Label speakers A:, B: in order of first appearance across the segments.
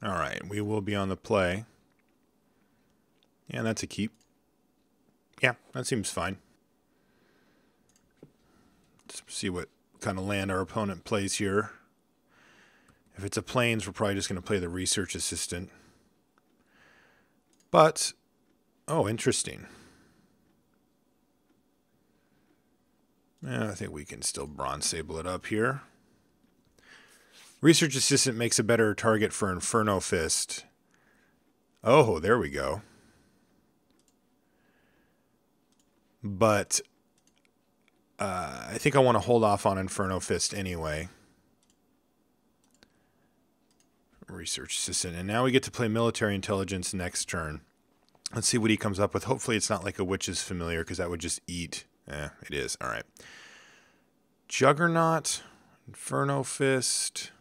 A: All right, we will be on the play. Yeah, that's a keep. Yeah, that seems fine. Let's see what kind of land our opponent plays here. If it's a plains, we're probably just going to play the Research Assistant. But, oh, interesting. I think we can still Bronze Sable it up here. Research Assistant makes a better target for Inferno Fist. Oh, there we go. But I think I want to hold off on Inferno Fist anyway. Research Assistant. And now we get to play Military Intelligence next turn. Let's see what he comes up with. Hopefully it's not like a Witch's Familiar, because that would just eat. It is. All right. Juggernaut. Inferno Fist.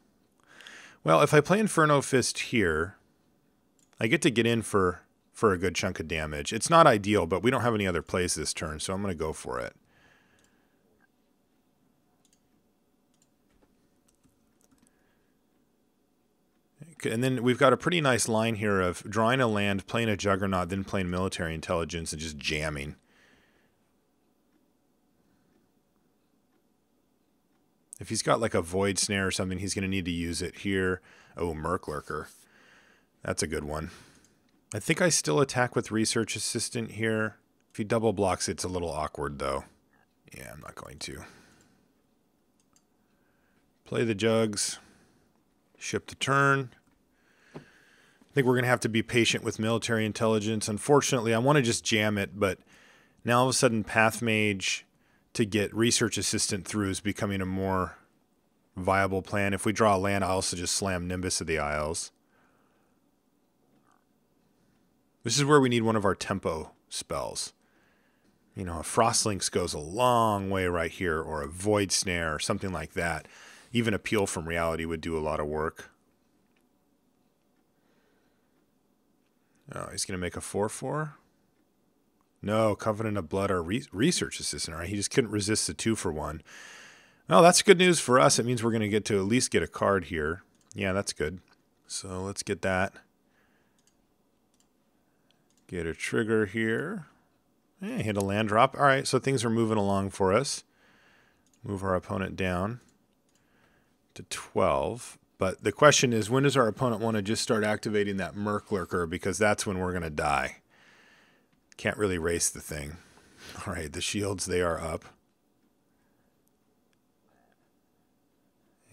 A: Well, if I play Inferno Fist here, I get to get in for a good chunk of damage. It's not ideal, but we don't have any other plays this turn, so I'm going to go for it. And then we've got a pretty nice line here of drawing a land, playing a Juggernaut, then playing Military Intelligence, and just jamming. If he's got like a Void Snare or something, he's going to need to use it here. Oh, Merclurker. That's a good one. I think I still attack with Research Assistant here. If he double blocks, it's a little awkward, though. Yeah, I'm not going to. Play the Jugs. Ship the turn. I think we're going to have to be patient with Military Intelligence. Unfortunately, I want to just jam it, but now all of a sudden Pathmage to get Research Assistant through is becoming a more viable plan. If we draw a land, I also just slam Nimbus of the Isles. This is where we need one of our tempo spells. You know, a Frost Lynx goes a long way right here, or a Void Snare, or something like that. Even Appeal from Reality would do a lot of work. Oh, he's going to make a 4/4? No, Covenant of Blood or Research Assistant. All right, he just couldn't resist the 2-for-1. Well, that's good news for us. It means we're going to get to at least get a card here. Yeah, that's good. So let's get that. Get a trigger here. Hit a land drop. All right, so things are moving along for us. Move our opponent down to 12. But the question is, when does our opponent want to just start activating that Merclurker? Because that's when we're going to die. Can't really race the thing. All right, the shields, they are up.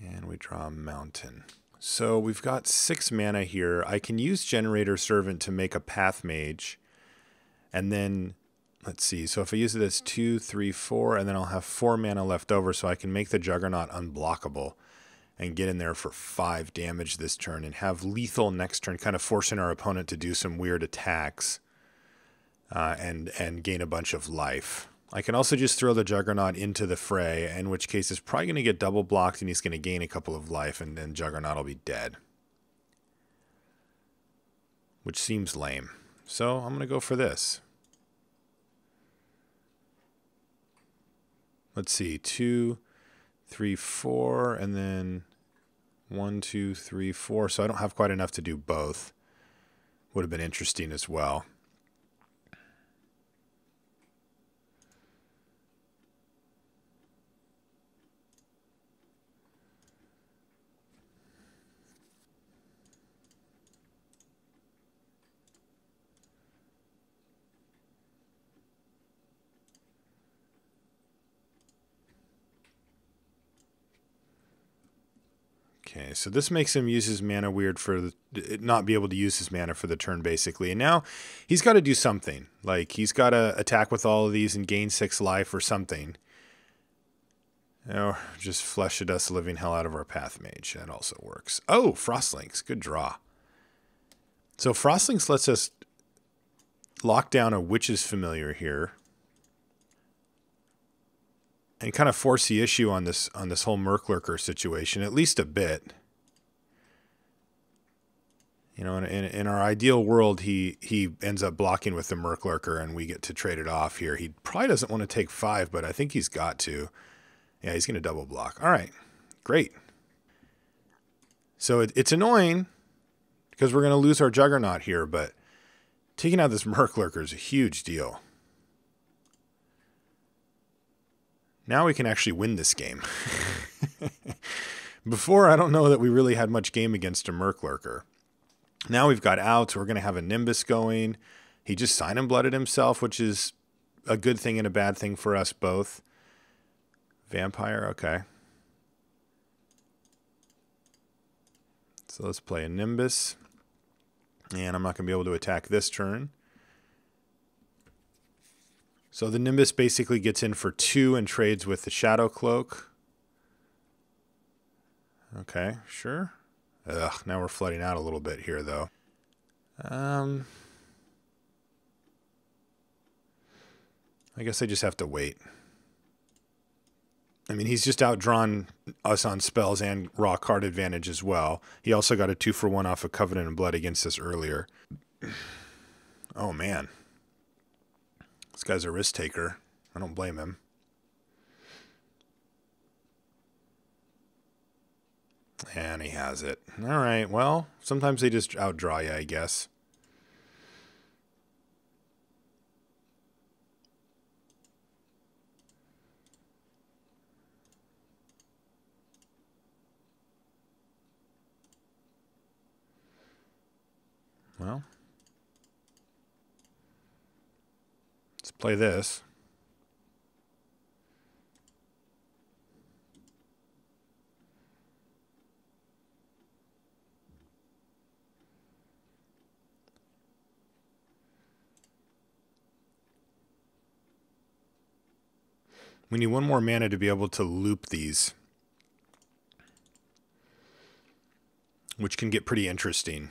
A: And we draw a mountain. So we've got 6 mana here. I can use Generator Servant to make a Pathmage. And then, let's see. So if I use it as 2, 3, 4, and then I'll have 4 mana left over, so I can make the Juggernaut unblockable and get in there for 5 damage this turn and have lethal next turn, kind of forcing our opponent to do some weird attacks and gain a bunch of life. I can also just throw the Juggernaut into the fray, in which case it's probably going to get double blocked and he's going to gain a couple of life, and then Juggernaut will be dead. Which seems lame. So I'm going to go for this. Let's see, 2, 3, 4, and then 1, 2, 3, 4. So I don't have quite enough to do both. Would have been interesting as well. Okay, so this makes him use his mana weird for not be able to use his mana for the turn, basically. And now he's got to do something. Like, he's got to attack with all of these and gain 6 life or something. Or just flesh the dust living hell out of our Pathmage. That also works. Oh, Frost Lynx. Good draw. So Frost Lynx lets us lock down a Witch's Familiar here. And kind of force the issue on this whole Merclurker situation, at least a bit. You know, in our ideal world, he ends up blocking with the Merclurker, and we get to trade it off here. He probably doesn't want to take 5, but I think he's got to. Yeah, he's going to double block. All right, great. So it's annoying, because we're going to lose our Juggernaut here, but taking out this Merc Lurker is a huge deal. Now we can actually win this game. Before, I don't know that we really had much game against a Merc Lurker. Now we've got outs. We're going to have a Nimbus going. He just Sign and Blooded himself, which is a good thing and a bad thing for us both. Vampire, okay. So let's play a Nimbus. And I'm not going to be able to attack this turn. So the Nimbus basically gets in for 2 and trades with the Shadow Cloak. Okay, sure. Ugh, now we're flooding out a little bit here, though. I guess I just have to wait. I mean, he's just outdrawn us on spells and raw card advantage as well. He also got a 2-for-1 off of Covenant and Blood against us earlier. Oh, man. This guy's a risk taker. I don't blame him. And he has it. All right, well, sometimes they just outdraw you, I guess. Well, let's play this. We need 1 more mana to be able to loop these, which can get pretty interesting.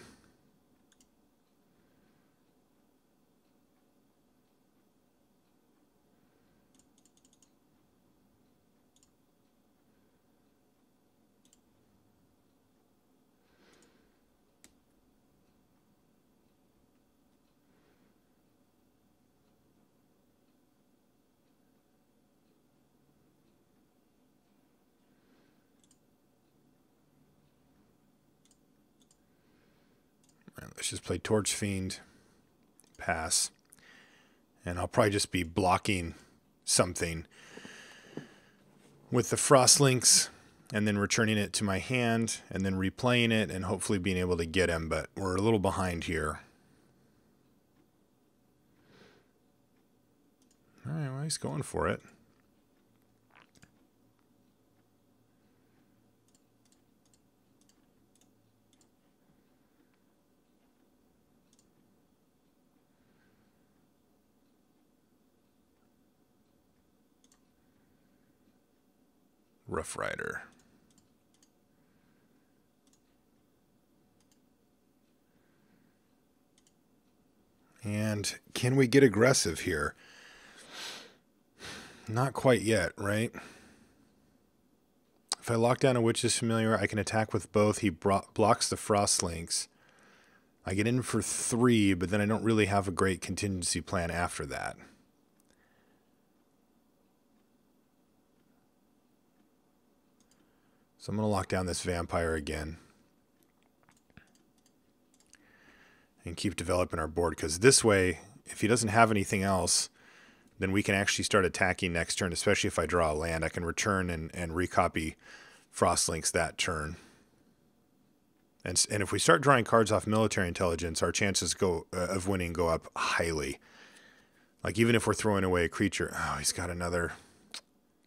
A: Let's just play Torch Fiend, pass, and I'll probably just be blocking something with the Frost Lynx and then returning it to my hand and then replaying it and hopefully being able to get him, but we're a little behind here. All right, well, he's going for it. Roughrider. And can we get aggressive here? Not quite yet, right? If I lock down a Witch's Familiar, I can attack with both. He blocks the Frost Lynx. I get in for 3, but then I don't really have a great contingency plan after that. So I'm going to lock down this Vampire again. And keep developing our board, because this way, if he doesn't have anything else, then we can actually start attacking next turn, especially if I draw a land. I can return and recopy Frost Lynx that turn. And if we start drawing cards off Military Intelligence, our chances of winning go up highly. Like, even if we're throwing away a creature. Oh, he's got another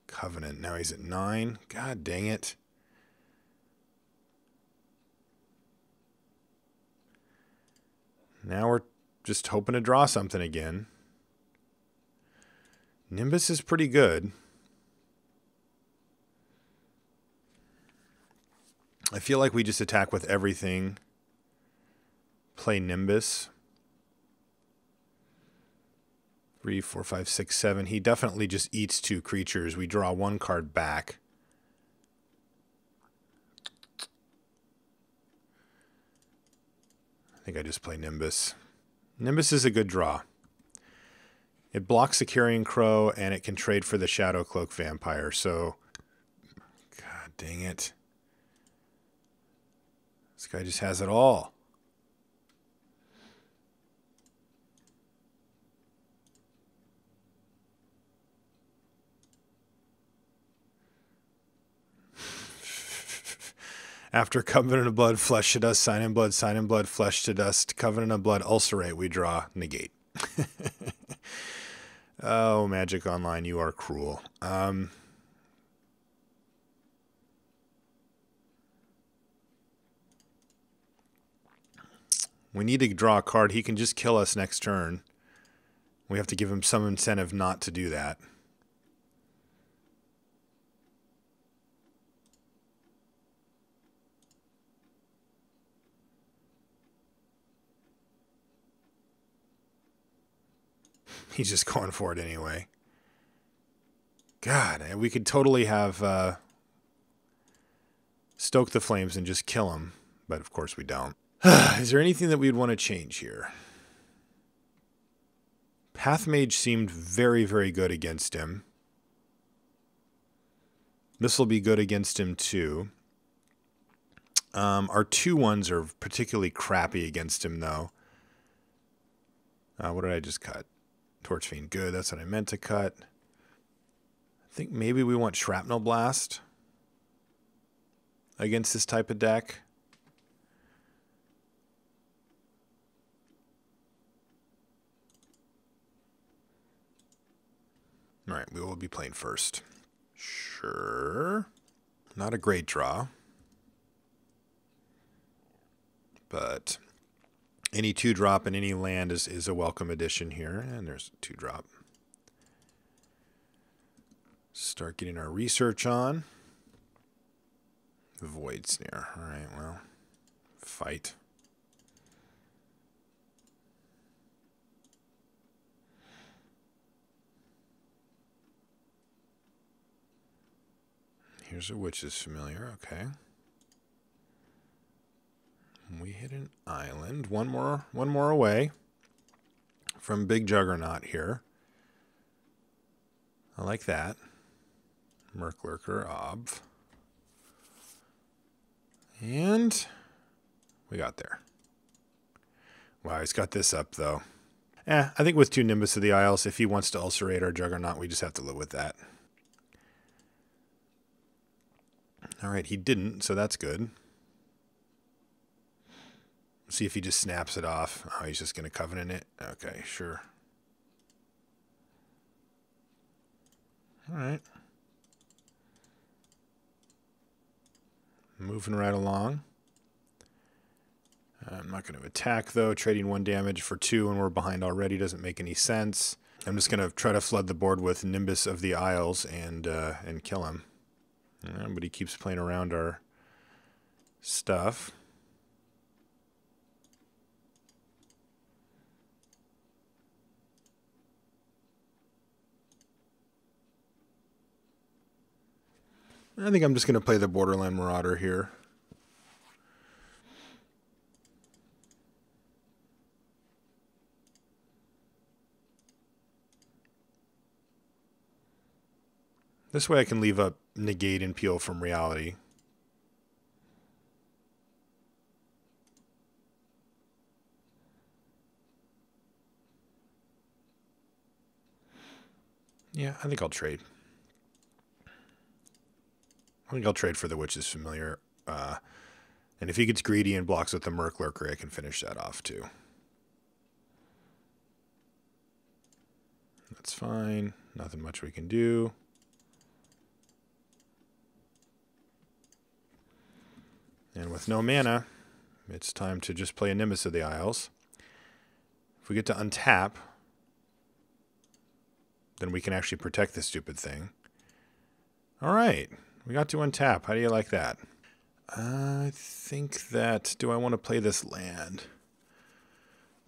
A: Covenant. Now he's at 9. God dang it. Now we're just hoping to draw something again. Nimbus is pretty good. I feel like we just attack with everything. Play Nimbus. 3, 4, 5, 6, 7. He definitely just eats 2 creatures. We draw 1 card back. I think I just play Nimbus. Nimbus is a good draw. It blocks the Carrion Crow, and it can trade for the Shadow Cloak Vampire, so... God dang it. This guy just has it all. After Covenant of Blood, Flesh to Dust, Sign in Blood, Sign in Blood, Flesh to Dust, Covenant of Blood, Ulcerate, we draw Negate. Oh, Magic Online, you are cruel. We need to draw a card. He can just kill us next turn. We have to give him some incentive not to do that. He's just going for it anyway. God, we could totally have stoke the flames and just kill him. But of course we don't. Is there anything that we'd want to change here? Pathmage seemed very, very good against him. This will be good against him too. Our 2/1s are particularly crappy against him though. What did I just cut? Torch Fiend, good. That's what I meant to cut. I think maybe we want Shrapnel Blast against this type of deck. All right, we will be playing first. Sure. Not a great draw. But any 2-drop and any land is a welcome addition here. And there's a 2-drop. Start getting our research on. Void Snare. All right, well, fight. Here's a Witch's Familiar, okay. We hit an island. One more away from Big Juggernaut here. I like that. Merclurker, Obv. And we got there. Wow, he's got this up though. I think with 2 Nimbus of the Isles, if he wants to ulcerate our Juggernaut, we just have to live with that. Alright, he didn't, so that's good. See if he just snaps it off. Oh, he's just going to Covenant it? Okay, sure. Alright. Moving right along. I'm not going to attack, though. Trading 1 damage for 2 and we're behind already doesn't make any sense. I'm just going to try to flood the board with Nimbus of the Isles and kill him. But he keeps playing around our stuff. I think I'm just going to play the Borderland Marauder here. This way I can leave up Negate and Peel from Reality. Yeah, I think I'll trade. I think I'll trade for the Witch's Familiar. And if he gets greedy and blocks with the Merclurker, I can finish that off too. That's fine. Nothing much we can do. And with no mana, it's time to just play a Nimbus of the Isles. If we get to untap, then we can actually protect this stupid thing. All right, we got to untap. How do you like that? I think that, do I want to play this land?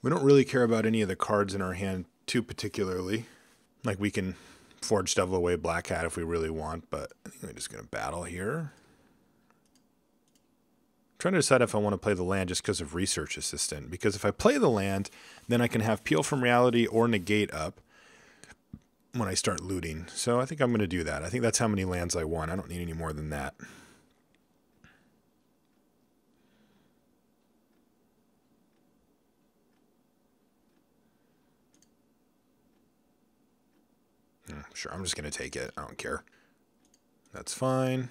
A: We don't really care about any of the cards in our hand too particularly. Like we can Forge Devil away Black Hat if we really want, but I think we're just going to battle here. Trying to decide if I want to play the land just because of Research Assistant. Because if I play the land, then I can have Peel from Reality or Negate up when I start looting. So I think I'm going to do that. I think that's how many lands I want. I don't need any more than that. Sure, I'm just going to take it. I don't care. That's fine.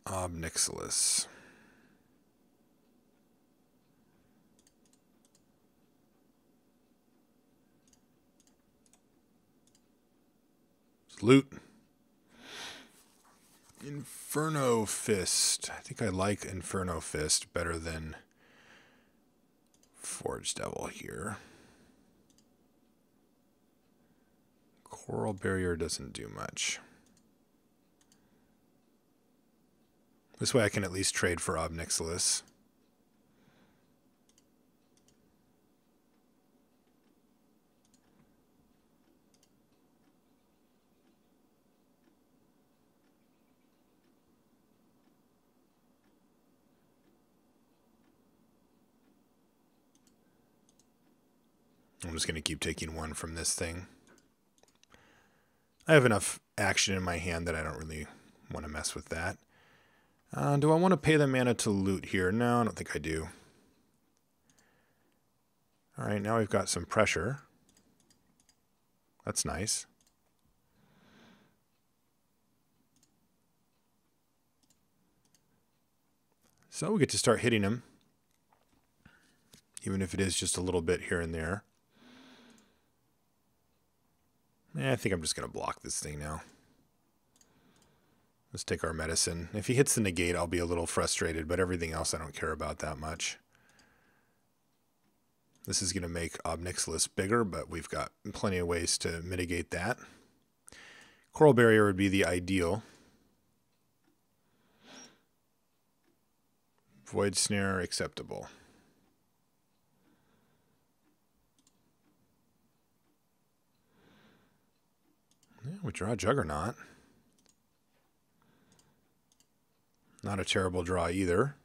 A: Obnixilis. Loot. Inferno Fist. I think I like Inferno Fist better than Forged Devil here. Coral Barrier doesn't do much. This way I can at least trade for Obnixilis. I'm just going to keep taking one from this thing. I have enough action in my hand that I don't really want to mess with that. Do I want to pay the mana to loot here? No, I don't think I do. Alright, now we've got some pressure. That's nice. So we get to start hitting him. Even if it is just a little bit here and there. I think I'm just going to block this thing now. Let's take our medicine. If he hits the negate, I'll be a little frustrated, but everything else I don't care about that much. This is going to make Obnixilis bigger, but we've got plenty of ways to mitigate that. Coral Barrier would be the ideal. Void Snare, acceptable. Yeah, we draw Juggernaut. Not a terrible draw either.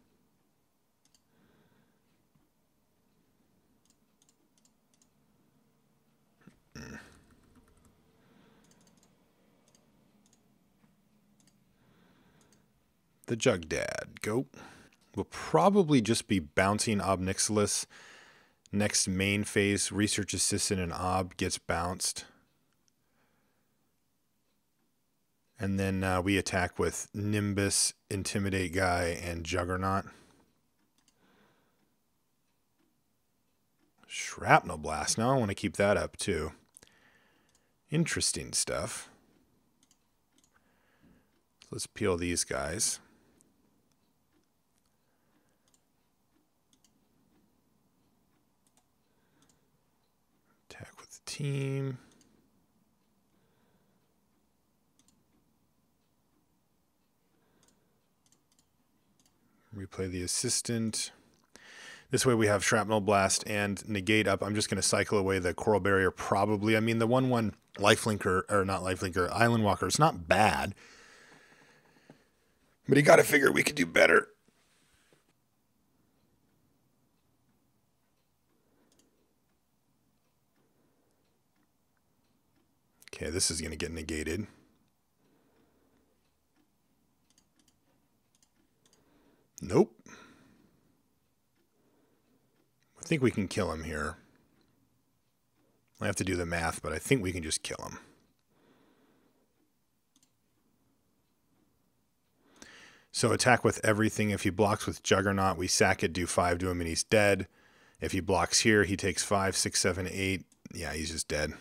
A: The Jug Dad. Go. We'll probably just be bouncing Obnixilis. Next main phase, Research Assistant and Ob gets bounced. And then we attack with Nimbus, Intimidate Guy, and Juggernaut. Shrapnel Blast. Now I want to keep that up too. Interesting stuff. Let's peel these guys. Attack with the team. Replay the assistant. This way we have Shrapnel Blast and Negate up. I'm just going to cycle away the Coral Barrier probably. I mean, the 1/1 Lifelinker, or not Lifelinker, Island Walker is not bad. But you got to figure we could do better. Okay, this is going to get negated. Nope. I think we can kill him here. I have to do the math, but I think we can just kill him. So attack with everything. If he blocks with Juggernaut, we sack it, do 5 to him, and he's dead. If he blocks here, he takes 5, 6, 7, 8. Yeah, he's just dead.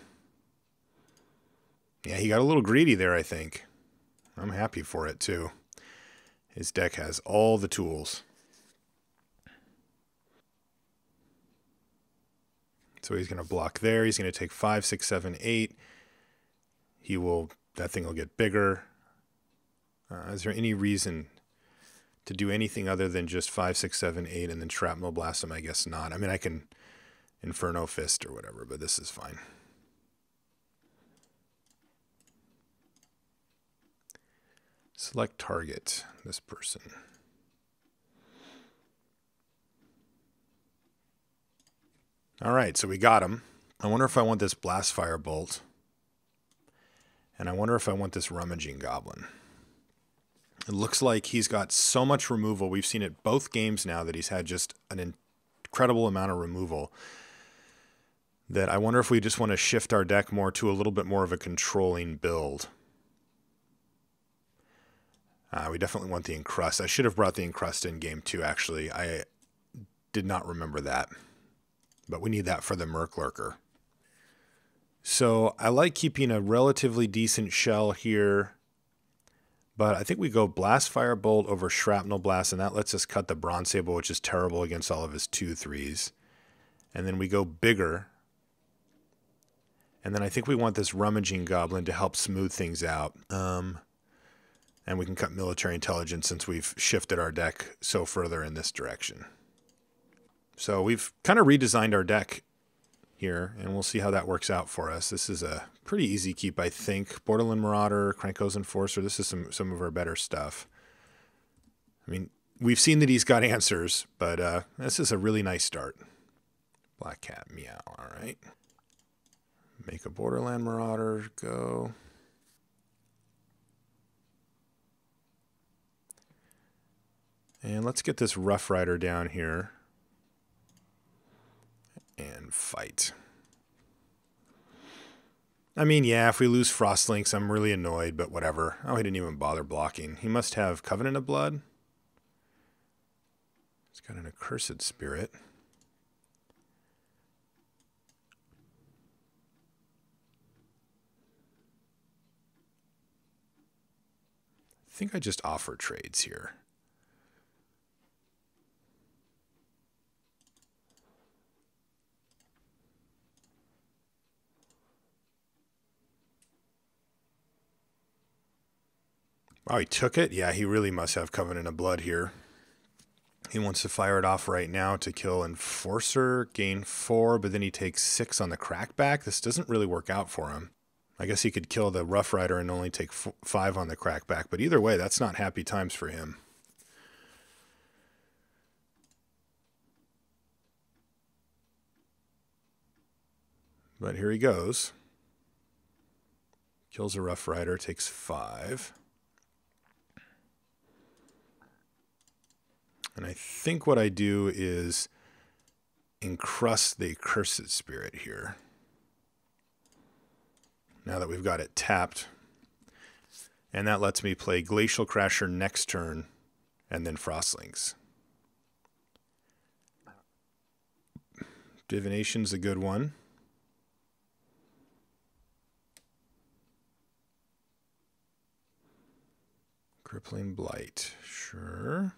A: Yeah, he got a little greedy there, I think. I'm happy for it, too. His deck has all the tools. So he's going to block there. He's going to take 5, 6, 7, 8. He will, that thing will get bigger. Is there any reason to do anything other than just 5, 6, 7, 8 and then Shrapnel Blast him? I guess not. I mean, I can Inferno Fist or whatever, but this is fine. Select target, this person. All right, so we got him. I wonder if I want this Blast Fire Bolt. And I wonder if I want this Rummaging Goblin. It looks like he's got so much removal. We've seen it both games now that he's had just an incredible amount of removal. That I wonder if we just want to shift our deck more to a little bit more of a controlling build. We definitely want the Encrust. I should have brought the Encrust in game 2, actually. I did not remember that. But we need that for the Merc Lurker. So I like keeping a relatively decent shell here. But I think we go Blast Firebolt over Shrapnel Blast, and that lets us cut the Bronze Sable, which is terrible against all of his 2/3s. And then we go bigger. And then I think we want this Rummaging Goblin to help smooth things out. And we can cut Military Intelligence since we've shifted our deck so further in this direction. So we've kind of redesigned our deck here, and we'll see how that works out for us. This is a pretty easy keep, I think. Borderland Marauder, Krenko's Enforcer, this is some of our better stuff. I mean, we've seen that he's got answers, but this is a really nice start. Black Cat, meow, all right. Make a Borderland Marauder, go. And let's get this Roughrider down here. And fight. I mean, yeah, if we lose Frost Lynx, I'm really annoyed, but whatever. Oh, he didn't even bother blocking. He must have Covenant of Blood. He's got an Accursed Spirit. I think I just offer trades here. Oh, he took it? Yeah, he really must have Covenant of Blood here. He wants to fire it off right now to kill Enforcer, gain 4, but then he takes 6 on the Crackback. This doesn't really work out for him. I guess he could kill the Roughrider and only take 5 on the Crackback, but either way, that's not happy times for him. But here he goes. Kills a Roughrider, takes 5. And I think what I do is encrust the Accursed Spirit here. Now that we've got it tapped. And that lets me play Glacial Crasher next turn and then Frost Lynx. Divination's a good one. Crippling Blight, sure.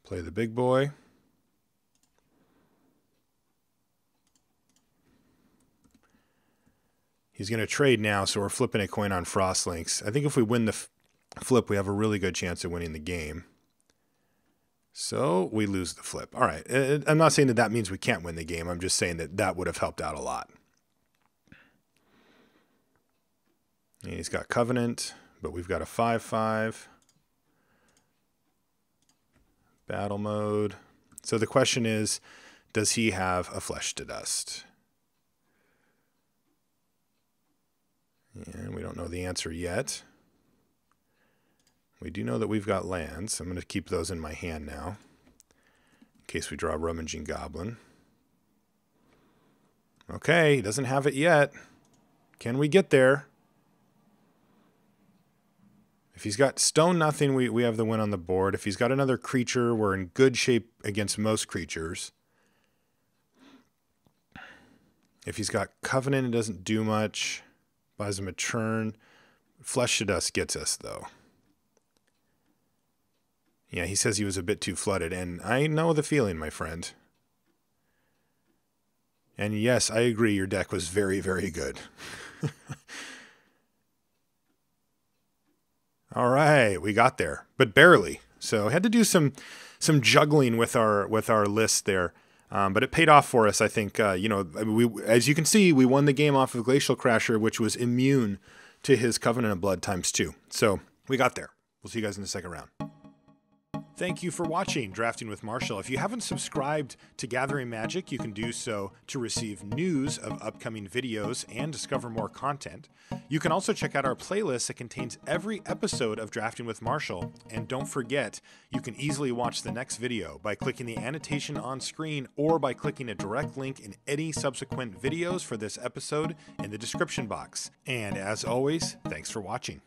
A: Play the big boy. He's going to trade now, so we're flipping a coin on Frost Lynx. I think if we win the flip, we have a really good chance of winning the game. So we lose the flip. All right. I'm not saying that that means we can't win the game. I'm just saying that that would have helped out a lot. And he's got Covenant, but we've got a 5/5. Battle mode. So the question is, does he have a Flesh to Dust? And we don't know the answer yet. We do know that we've got lands. I'm going to keep those in my hand now, in case we draw a Rummaging Goblin. Okay, he doesn't have it yet. Can we get there? If he's got Stone Nothing, we have the win on the board. If he's got another creature, we're in good shape against most creatures. If he's got Covenant, it doesn't do much. Buys him a turn. Flesh to Dust gets us, though. Yeah, he says he was a bit too flooded, and I know the feeling, my friend. And yes, I agree, your deck was very, very good. All right, we got there, but barely. So I had to do some juggling with our list there, but it paid off for us. I think as you can see, we won the game off of Glacial Crasher, which was immune to his Covenant of Blood ×2. So we got there. We'll see you guys in the second round. Thank you for watching Drafting with Marshall. If you haven't subscribed to Gathering Magic, you can do so to receive news of upcoming videos and discover more content. You can also check out our playlist that contains every episode of Drafting with Marshall. And don't forget, you can easily watch the next video by clicking the annotation on screen or by clicking a direct link in any subsequent videos for this episode in the description box. And as always, thanks for watching.